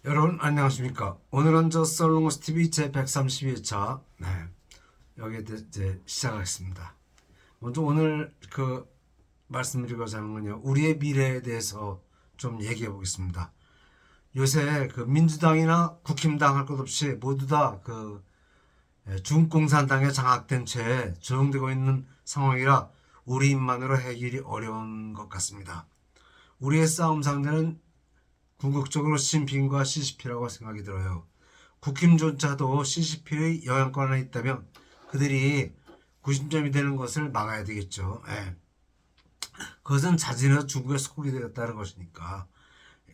여러분 안녕하십니까. 오늘은 저 썰롱스 TV 제 132회차 여기에 이제 시작하겠습니다. 먼저 오늘 말씀드리고자 하는 건요, 우리의 미래에 대해서 좀 얘기해 보겠습니다. 요새 그 민주당이나 국힘당 할 것 없이 모두 다 중공산당에 장악된 채 조정되고 있는 상황이라 우리 힘만으로 해결이 어려운 것 같습니다. 우리의 싸움 상대는 궁극적으로 신빈과 CCP라고 생각이 들어요. 국힘조차도 CCP의 영향권 안에 있다면 그들이 구심점이 되는 것을 막아야 되겠죠. 예. 그것은 자진해서 중국에 속이 되었다는 것이니까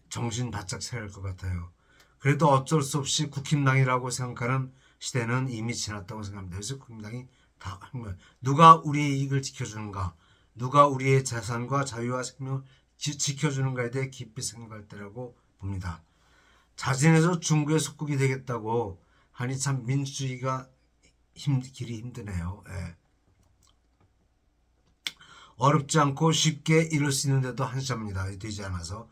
정신 바짝 차릴 것 같아요. 그래도 어쩔 수 없이 국힘당이라고 생각하는 시대는 이미 지났다고 생각합니다. 그래서 국힘당이 다 누가 우리의 이익을 지켜주는가, 누가 우리의 재산과 자유와 생명을 지켜주는가에 대해 깊이 생각할 때라고 봅니다. 자진해서 중국의 속국이 되겠다고 하니 참 민주주의가 길이 힘드네요. 예. 어렵지 않고 쉽게 이룰 수 있는데도 한참입니다. 되지 않아서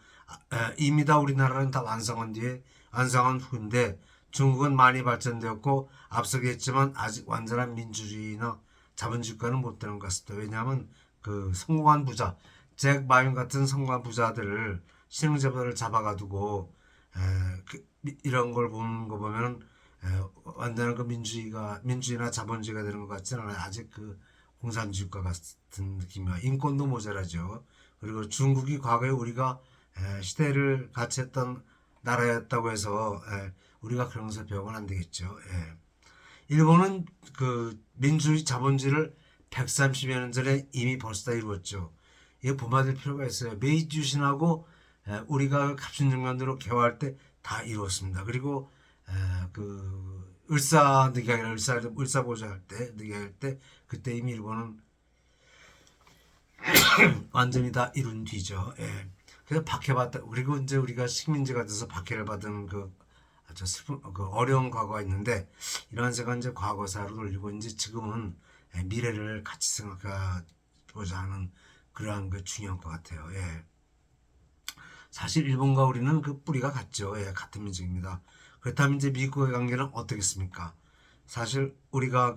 이미 다 우리나라는 다 완성한 후인데 중국은 많이 발전되었고 앞서겠지만 아직 완전한 민주주의나 자본주의과는 못 되는 것 같습니다. 왜냐하면 성공한 부자 잭 마윈 같은 성공한 부자들을 신흥재벌을 잡아가두고 이런 걸 보는 거 보면 완전한 민주주의나 자본주의가 되는 것 같지는 않아요. 아직 공산주의과 같은 느낌이야. 인권도 모자라죠. 그리고 중국이 과거에 우리가 시대를 같이 했던 나라였다고 해서 우리가 그런 것을 배우면 안 되겠죠. 일본은 민주주의 자본주의를 130여 년 전에 이미 벌써 다 이루었죠. 이게 본받을 필요가 있어요. 메이지 유신하고 우리가 갑신정변으로 개화할 때 다 이루었습니다. 그리고 을사보자 할 때, 늑야할 때 그때 이미 일본은 완전히 다 이룬 뒤죠. 예. 그래서 박해받다. 그리고 이제 우리가 식민지가 돼서 박해를 받은 아주 슬픈 어려운 과거가 있는데 이러한 제가 이제 과거사로 돌리고 이제 지금은 미래를 같이 생각해보자 하는 그러한 중요한 것 같아요. 예. 사실 일본과 우리는 뿌리가 같죠. 예, 같은 민족입니다. 그렇다면 이제 미국의 관계는 어떻겠습니까? 사실 우리가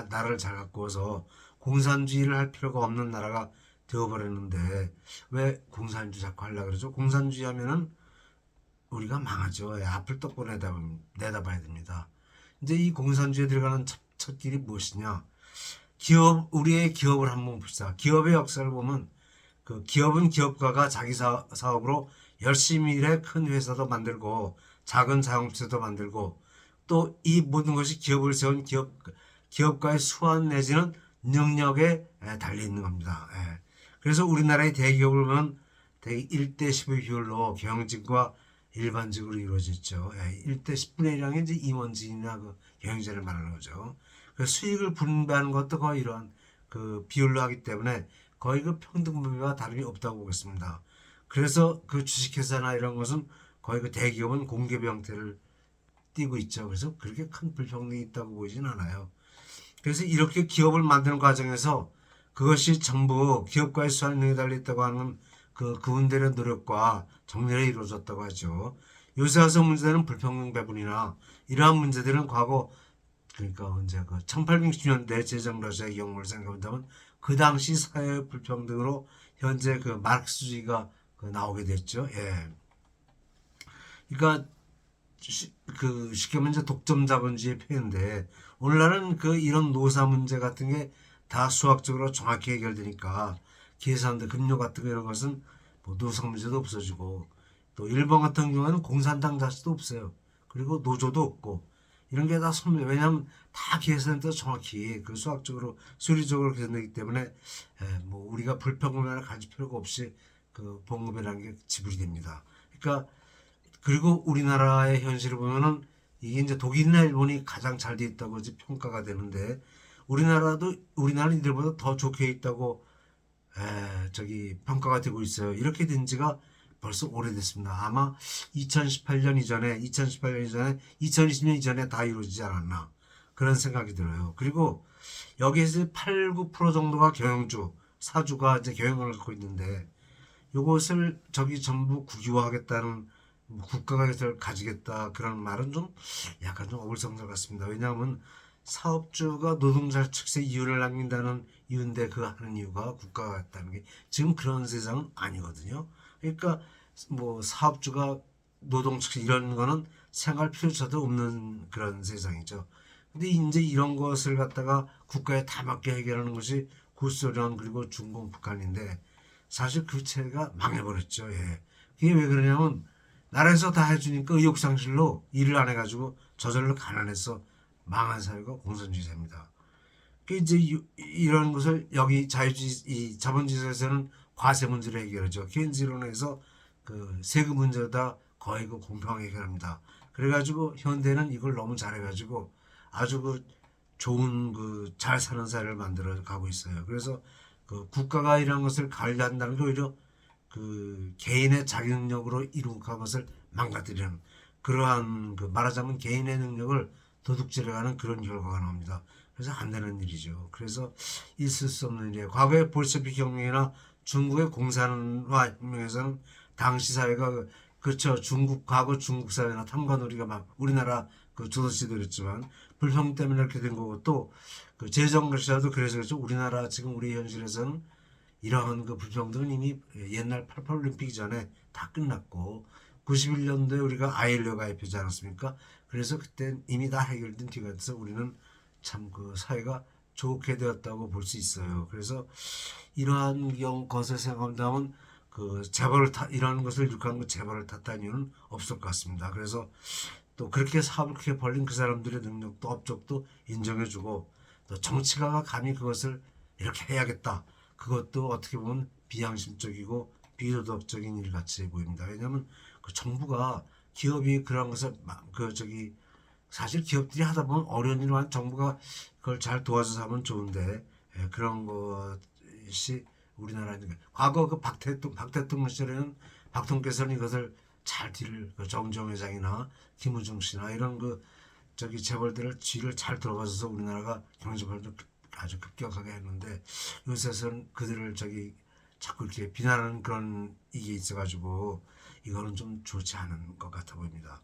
나라를 잘 가꾸어서 공산주의를 할 필요가 없는 나라가 되어버렸는데 왜 공산주의 자꾸 하려고 그러죠? 공산주의 하면은 우리가 망하죠. 예, 앞을 똑바로 내다봐야 됩니다. 이제 이 공산주의에 들어가는 첫 길이 무엇이냐? 우리의 기업을 한번 봅시다. 기업의 역사를 보면 기업은 기업가가 자기 사업으로 열심히 일해 큰 회사도 만들고 작은 자영업체도 만들고 또 이 모든 것이 기업을 세운 기업가의 수완 내지는 능력에 달려 있는 겁니다. 그래서 우리나라의 대기업을 보면 대개 1대 10의 비율로 경영진과 일반직으로 이루어졌죠. 1대 10분의 1이라는 게 이제 임원진이나 경영진을 말하는 거죠. 수익을 분배하는 것도 거의 이러한 비율로 하기 때문에 거의 평등분배와 다름이 없다고 보겠습니다. 그래서 주식회사나 이런 것은 거의 대기업은 공기업 형태를 띠고 있죠. 그래서 그렇게 큰 불평등이 있다고 보이진 않아요. 그래서 이렇게 기업을 만드는 과정에서 그것이 전부 기업가의 수완능력에 달려있다고 하는 그분들의 노력과 정렬에 이루어졌다고 하죠. 요새 와서 문제되는 불평등 배분이나 이러한 문제들은 과거 그러니까 언제 1860년대 제정 러시아의 경우를 생각한다면 그 당시 사회 불평등으로 현재 마르크스주의가 나오게 됐죠. 예. 그러니까 쉽게 말하면 이제 독점 자본주의 표현인데 오늘날은 이런 노사 문제 같은 게 다 수학적으로 정확히 해결되니까 계산대 금융 같은 거 이런 것은 뭐 노사 문제도 없어지고 또 일본 같은 경우에는 공산당 자체도 없어요. 그리고 노조도 없고 이런 게 다 왜냐하면 다 계산돼서 정확히 수학적으로 수리적으로 계산되기 때문에 뭐 우리가 불평등을 가질 필요가 없이 봉급이라는 게 지불이 됩니다. 그러니까 그리고 우리나라의 현실을 보면은 이게 이제 독일이나 일본이 가장 잘 돼 있다고 이제 평가가 되는데 우리나라는 이들보다 더 좋게 있다고 평가가 되고 있어요. 이렇게 된 지가 벌써 오래됐습니다. 아마 2018년 이전에 2020년 이전에 다 이루어지지 않았나 그런 생각이 들어요. 그리고 여기에서 8, 9% 정도가 사주가 이제 경영을 갖고 있는데 이것을 전부 국유화하겠다는 국가가 이것을 가지겠다 그런 말은 좀 약간 좀 어불성설 같습니다. 왜냐하면 사업주가 노동자 측에 이윤을 남긴다는 이유인데 그 하는 이유가 국가가 같다는 게 지금 그런 세상은 아니거든요. 그러니까 뭐 사업주가 노동 측 이런 거는 생활 필요조차도 없는 그런 세상이죠. 근데 이제 이런 것을 갖다가 국가에 다 맡겨 해결하는 것이 구소련 그리고 중공 북한인데 사실 그 체가 망해버렸죠. 예. 그게 왜 그러냐면 나라에서 다 해주니까 의욕상실로 일을 안 해가지고 저절로 가난해서 망한 사회가 공산주의 사회입니다. 그 이제 이런 것을 여기 자유주의 이 자본주의에서는 과세 문제를 해결하죠. 케인즈론에서 그 세금 문제다 거의 그 공평하게 해결합니다. 그래가지고 현대는 이걸 너무 잘해가지고 아주 그 좋은 그 잘 사는 사회를 만들어 가고 있어요. 그래서 그 국가가 이런 것을 관리한다는 게 오히려 그 개인의 자기 능력으로 이룩한 것을 망가뜨리는 그러한 그 말하자면 개인의 능력을 도둑질해가는 그런 결과가 나옵니다. 그래서 안 되는 일이죠. 그래서 있을 수 없는 일이에요. 과거의 볼셰비크 혁명이나 중국의 공산화 혁명에서는 당시 사회가 그렇죠. 중국 과거 중국 사회나 탐관오리가 막 우리나라 그 조선시대였지만 불평 때문에 이렇게 된 거고 또 그 재정글씨라도 그래서 그렇죠. 우리나라 지금 우리 현실에서는 이러한 그 불평등은 이미 옛날 88 올림픽 전에 다 끝났고 91년도에 우리가 아일로 가입하지 않았습니까? 그래서 그때 이미 다 해결된 뒤가 돼서 우리는 참 그 사회가 좋게 되었다고 볼 수 있어요. 그래서 이러한 것을 생각한다면 그 재벌을 이러한 것을 이룩한 그 재벌을 탓한 이유는 없을 것 같습니다. 그래서 또 그렇게 사업을 그렇게 벌린 그 사람들의 능력도 업적도 인정해주고 또 정치가가 감히 그것을 이렇게 해야겠다. 그것도 어떻게 보면 비양심적이고 비도덕적인 일 같이 보입니다. 왜냐하면 그 정부가 기업이 그런 것을 그 저기 사실 기업들이 하다 보면 어려운 일을 하는 정부가 그걸 잘 도와줘서 하면 좋은데 그런 것이 우리나라는 과거 그 박 대통령 시절에는 박통께서는 이것을 잘 뒤를 그 정정 회장이나 김우중 씨나 이런 그 저기 재벌들을 뒤를 잘 들어가서 우리나라가 경제 발전 아주 급격하게 했는데 요새서는 그들을 저기 자꾸 이렇게 비난하는 그런 이게 있어가지고 이거는 좀 좋지 않은 것 같아 보입니다.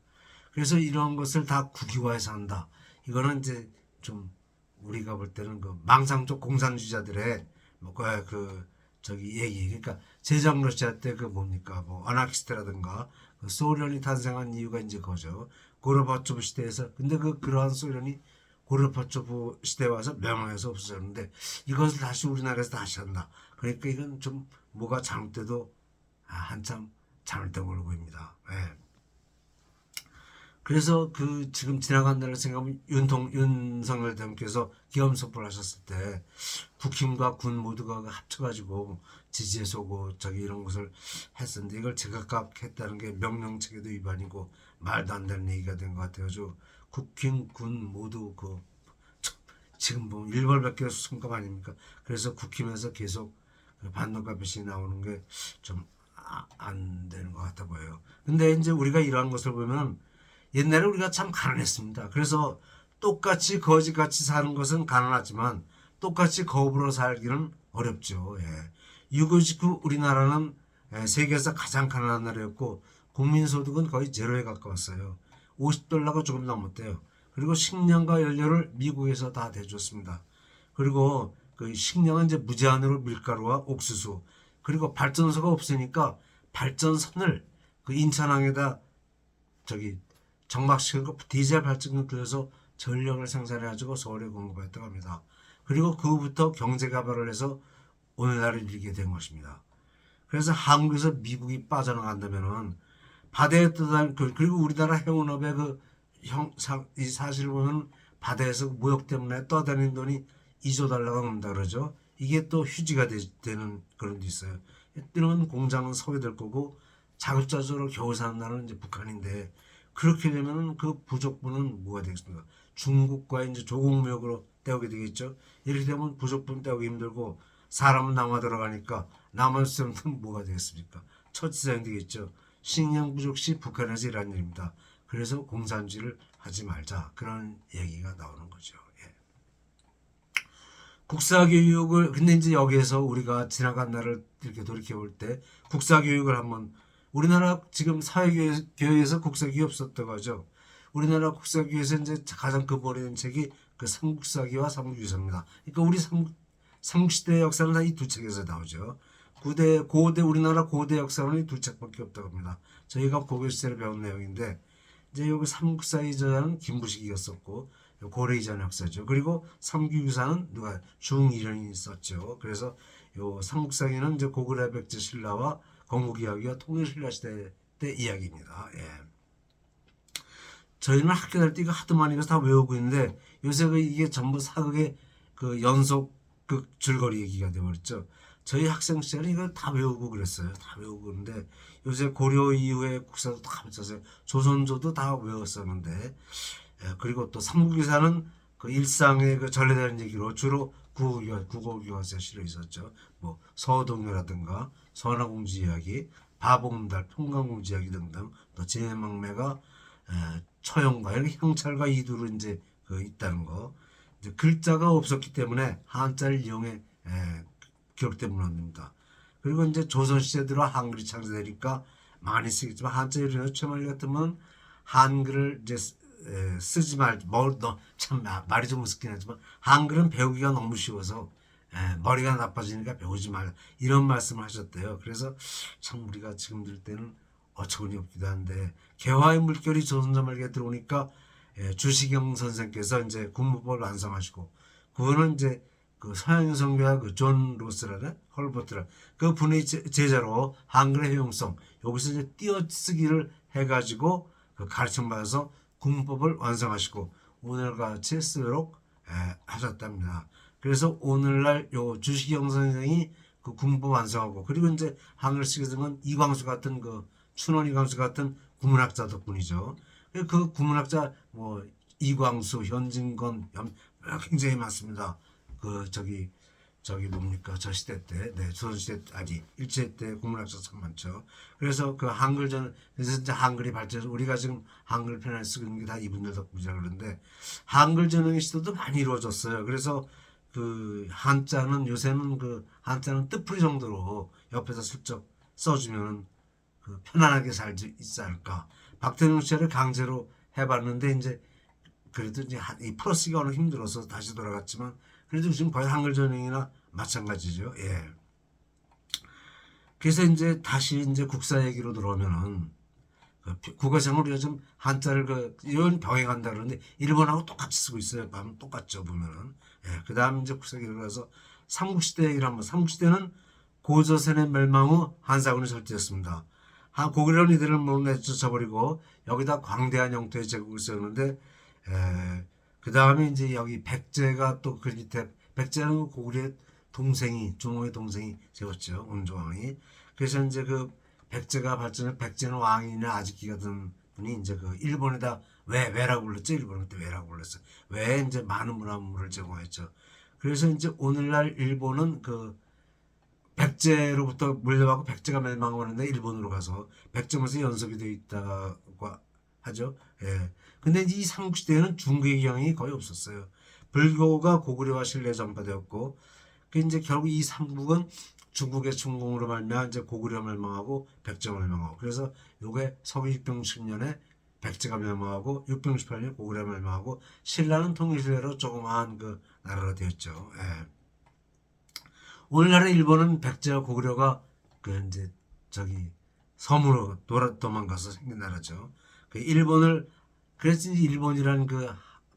그래서 이런 것을 다 국유화해서 한다. 이거는 이제 좀 우리가 볼 때는 그 망상적 공산주의자들의 뭐그 저기 얘기. 그러니까 제정 러시아 때 그 뭡니까 뭐 아나키스트라든가 그 소련이 탄생한 이유가 이제 그거죠. 고르바초프 시대에서 근데 그러한 소련이 고르바초프 시대에 와서 멸망해서 없어졌는데 이것을 다시 우리나라에서 다시 한다. 그러니까 이건 좀 뭐가 잘못돼도 한참 잘못된 걸로 보입니다. 예. 그래서 그 지금 지나간 날을 생각하면 윤석열 대통령께서 기염소포를 하셨을 때 국힘과 군 모두가 합쳐가지고 지지해서고 저기 이런 것을 했었는데 이걸 제각각 했다는 게 명령체계도 위반이고 말도 안 되는 얘기가 된 것 같아요. 국힘 군 모두 그 지금 뭐 일벌백계 수준급 아닙니까? 그래서 국힘에서 계속 반동과 배신이 나오는 게 좀 안 되는 것 같아 보여요. 근데 이제 우리가 이러한 것을 보면 옛날에 우리가 참 가난했습니다. 그래서 똑같이 거지같이 사는 것은 가난하지만 똑같이 거부로 살기는 어렵죠. 예. 6.29 우리나라는 세계에서 가장 가난한 나라였고 국민소득은 거의 제로에 가까웠어요. 50달러가 조금 넘었대요. 그리고 식량과 연료를 미국에서 다 대줬습니다. 그리고 그 식량은 이제 무제한으로 밀가루와 옥수수 그리고 발전소가 없으니까 발전선을 그 인천항에다 저기 정박시키고 디젤 발전기 들여서 전력을 생산해가지고 서울에 공급했다고 합니다. 그리고 그 후부터 경제 가발을 해서 오늘날을 이르게 된 것입니다. 그래서 한국에서 미국이 빠져나간다면은 바다에 떠다니 그리고 우리나라 해운업의 이 사실을 보면 바다에서 무역 때문에 떠다니는 돈이 2조 달러가 넘는다 그러죠. 이게 또 휴지가 되는 그런 게 있어요. 이런 공장은 소외될 거고 자급자족으로 겨우 사는 나라는 이제 북한인데 그렇게 되면 그 부족분은 뭐가 되겠습니까? 중국과 이제 조공무역으로 때우게 되겠죠. 이렇게 되면 부족분 때우기 힘들고 사람은 남아 들어가니까 남을 쓰는 뭐가 되겠습니까? 처치사용 되겠죠. 식량 부족 시 북한에서 일하는 일입니다. 그래서 공산주의를 하지 말자 그런 얘기가 나오는 거죠. 예. 국사교육을 근데 이제 여기에서 우리가 지나간 날을 이렇게 돌이켜 볼 때 국사교육을 한번 우리나라 지금 사회교회에서 국사기 없었다고 하죠. 우리나라 국사기에서 이제 가장 근본인 책이 그 삼국사기와 삼국유사입니다. 그러니까 우리 삼국시대 역사는 다 이 두 책에서 나오죠. 고대 우리나라 고대 역사는 이 두 책밖에 없다고 합니다. 저희가 고교 시절에 배운 내용인데 이제 여기 삼국사의 저자는 김부식이었었고 고려 이전 역사죠. 그리고 삼국유사는 누가 중일연이 썼죠. 그래서 요 삼국사기는 이제 고구려 백제 신라와 건국이야기와 통일신라 시대 때 이야기입니다. 예. 저희는 학교 다닐 때 이거 하도 많이 다 외우고 있는데 요새 이게 전부 사극의 그 연속 그 줄거리 얘기가 되어버렸죠. 저희 학생 시절에 이걸 다 외우고 그랬어요. 다 외우고 그런데 요새 고려 이후의 국사도 다 붙였어요. 조선조도 다 외웠었는데 그리고 또 삼국유사는 그 일상의 그 전래되는 얘기로 주로 국어교과서에 실려 있었죠. 뭐 서동요라든가 선화공주 이야기, 바보금달, 평강공주 이야기 등등 또 진해망매가 처형과 이렇게 형찰과 이두로 이제 그 있다는 거. 이제 글자가 없었기 때문에 한자를 이용해 기록된 문헌입니다. 그리고 이제 조선 시대 들어 한글이 창제되니까 많이 쓰겠지만 한자에 우리나라 최말리 같으면 한글을 이제 쓰지 참 말이 좀 무섭긴 하지만 한글은 배우기가 너무 쉬워서 머리가 나빠지니까 배우지 말라 이런 말씀을 하셨대요. 그래서 참 우리가 지금 들 때는 어처구니 없기도 한데 개화의 물결이 조선조 말기에 들어오니까 주시경 선생께서 이제 군무법을 완성하시고 그거는 이제 그 서양 성교와 그 존 로스라는 헐버트라 그 분의 제자로 한글의 효용성 여기서 이제 띄어쓰기를 해가지고 그 가르침 받아서 군무법을 완성하시고 오늘과 같이 쓰도록 하셨답니다. 그래서 오늘날 요 주시경 선생이 그 군무법 완성하고 그리고 이제 한글 쓰게 된 건 이광수 같은 그 춘원 이광수 같은 국문학자 덕분이죠. 그 국문학자 뭐 이광수, 현진건 굉장히 많습니다. 그 저기 뭡니까 저 시대 때, 조선 시대 아니 일제 때 국문학자 참 많죠. 그래서 그 그래서 이제 한글이 발전해서 우리가 지금 한글 편을 쓰고 있는 게 다 이분들 덕분이라 그러는데 한글 전형의 시도도 많이 이루어졌어요. 그래서 그 한자는 요새는 그 한자는 뜻풀이 정도로 옆에서 슬쩍 써주면 그 편안하게 살 수 있지 않을까. 박태용 시절에 강제로 해봤는데 이제 그래도 이제 이 풀어쓰기가 너무 힘들어서 다시 돌아갔지만 그래도 지금 거의 한글 전형이나 마찬가지죠. 예. 그래서 이제 다시 이제 국사 얘기로 들어오면은 그 국어상을 우리가 좀 한자를 이런 병행한다 그러는데 일본하고 똑같이 쓰고 있어요. 보면 똑같죠 보면은. 예. 그다음 이제 국사 얘기로 가서 삼국시대 얘기를 한번. 삼국시대는 고조선의 멸망 후 한사군이 설치했습니다. 고구려는 이들을 모두 내쫓아버리고 여기다 광대한 영토의 제국을 세우는데 그 다음에 이제 여기 백제가 또 그 밑에 백제는 고구려의 동생이 중홍의 동생이 세웠죠. 온조왕이. 그래서 이제 그 백제가 발전해 백제는 왕이나 아직기가 든 분이 이제 그 일본에다 왜라고 불렀죠. 일본 그때 왜라고 불렀어요. 왜 이제 많은 문화물을 제공했죠. 그래서 이제 오늘날 일본은 그 백제로부터 물려받고 백제가 멸망하는데 일본으로 가서 백제문서 연속이 되어 있다고 하죠. 예. 근데 이 삼국시대에는 중국의 영향이 거의 없었어요. 불교가 고구려와 신라에 전파되었고, 그 이제 결국 이 삼국은 중국의 침공으로 말미암아 이제 고구려 멸망하고 백제가 멸망하고, 그래서 요게 서기 610년에 백제가 멸망하고 668년에 고구려 멸망하고 신라는 통일신라로 조그마한 그 나라가 되었죠. 예. 오늘날의 일본은 백제와 고구려가 그 이제 저기 섬으로 도망가서 생긴 나라죠. 그 일본을 그래서 이제 일본이라는 그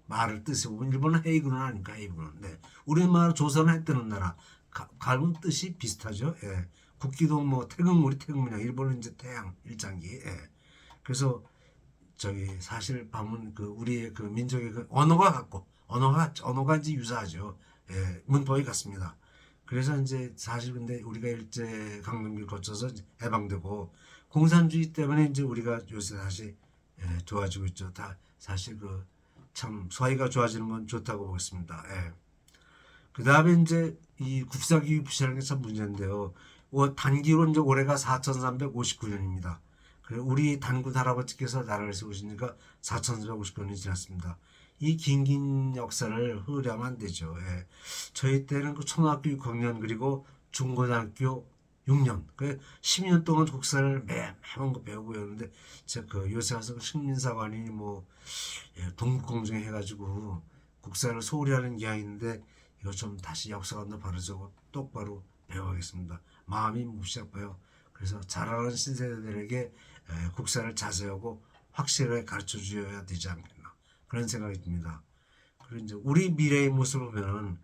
말을 뜻이 보면 일본은 해이군은 아닙니까 해이군은. 네. 우리나라 조선은 해 뜨는 나라. 갈문 뜻이 비슷하죠. 예. 국기도 뭐 우리 태극문양 일본은 이제 태양 일장기. 예. 그래서 저기 사실 보면 그 우리의 그 민족의 그 언어가 같고 언어가 이제 유사하죠. 예. 문법이 같습니다. 그래서 이제 사실 근데 우리가 일제 강점기를 거쳐서 해방되고 공산주의 때문에 이제 우리가 요새 다시 좋아지고 있죠. 다 사실 그 참 사이가 좋아지는 건 좋다고 보겠습니다. 예. 그 다음에 이제 이 국사기후 부실하는 게 참 문제인데요. 단기로 이제 올해가 4359년입니다. 그리고 우리 단군 할아버지께서 나라를 세우시니까 4459년이 지났습니다. 이 긴 역사를 흐려하면 안 되죠. 예. 저희 때는 그 초등학교 6학년 그리고 중고등학교 6년, 그 12년 동안 국사를 매번 배우고 있는데, 제가 그 요새 와서 그 식민사관이 뭐 예, 동국공정 해가지고 국사를 소홀히 하는 경향이 있는데, 이거 좀 다시 역사관도 바로잡고 똑바로 배워야겠습니다. 마음이 몹시 아파요. 그래서 자라는 신세대들에게 국사를 자세하고 확실하게 가르쳐 주어야 되지 않겠나 그런 생각이 듭니다. 그리고 이제 우리 미래의 모습을 보면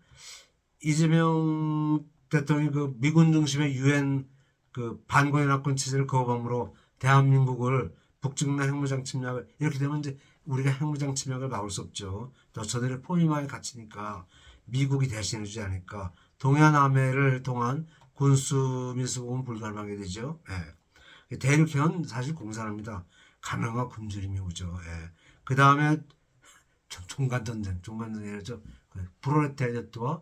이재명 대통령이 그 미군 중심의 유엔 그 반공연합권 체제를 거부함으로 대한민국을 북중러 핵무장 침략을 이렇게 되면 이제 우리가 핵무장 침략을 막을 수 없죠. 또 저들의 포위망에 갇히니까 미국이 대신해주지 않을까. 동해남해를 통한 군수 밀수공은 불가능하게 되죠. 예. 대륙형은 사실 공산합니다. 가명과 굶주림이 오죠. 예. 그 다음에 종간전쟁이죠. 그 프로레타리아트와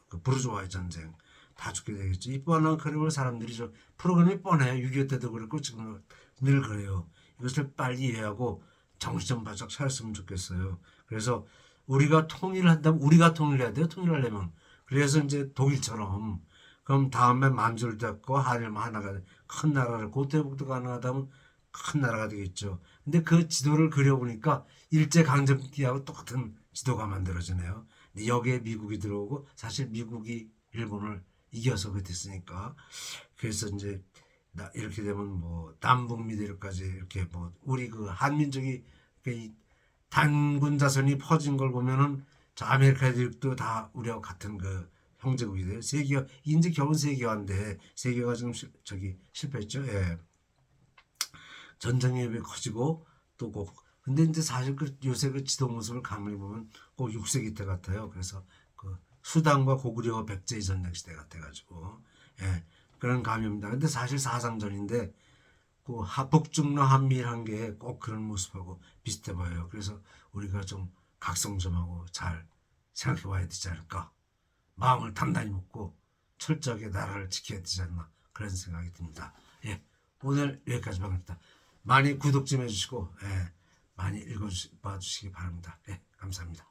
그 부르주아의 전쟁 다 죽게 되겠죠. 이 뻔한 그림을 사람들이 프로그램이 뻔해요. 6.25 때도 그랬고 지금 늘 그래요. 이것을 빨리 이해하고 정신 좀 바짝 차렸으면 좋겠어요. 그래서 우리가 통일을 한다면 우리가 통일해야 돼요. 통일하려면. 그래서 이제 독일처럼 그럼 다음에 만주를 잡고 한일만 하나가 큰 나라를 고대복도 가능하다면 큰 나라가 되겠죠. 근데 그 지도를 그려보니까 일제강점기하고 똑같은 지도가 만들어지네요. 근데 여기에 미국이 들어오고 사실 미국이 일본을 이겨서 그렇게 됐으니까 그래서 이제 이렇게 되면 뭐 남북미 대륙까지 이렇게 뭐 우리 그 한민족이 이 단군 자손이 퍼진 걸 보면은 저 아메리카 대륙도 다 우리하고 같은 그 형제국이 돼요. 세계화 이제 겨우 세계화인데 세계화 지금 실패했죠. 예. 전쟁 위협이 커지고 또 꼭 근데 이제 사실 그 요새 그 지도 모습을 가만히 보면 꼭 6세기 때 같아요. 그래서 그 수단과 고구려와 백제의 전쟁 시대 같아가지고 예 그런 감입니다. 근데 사실 사상전인데 그 북중러 한미일 게 꼭 그런 모습하고 비슷해 보여요. 그래서 우리가 좀 각성 좀 하고 잘 생각해 봐야 되지 않을까. 마음을 단단히 먹고 철저하게 나라를 지켜야 되지 않나 그런 생각이 듭니다. 예 오늘 여기까지만 합니다. 많이 구독 좀 해주시고 예, 많이 읽어봐 주시기 바랍니다. 예, 감사합니다.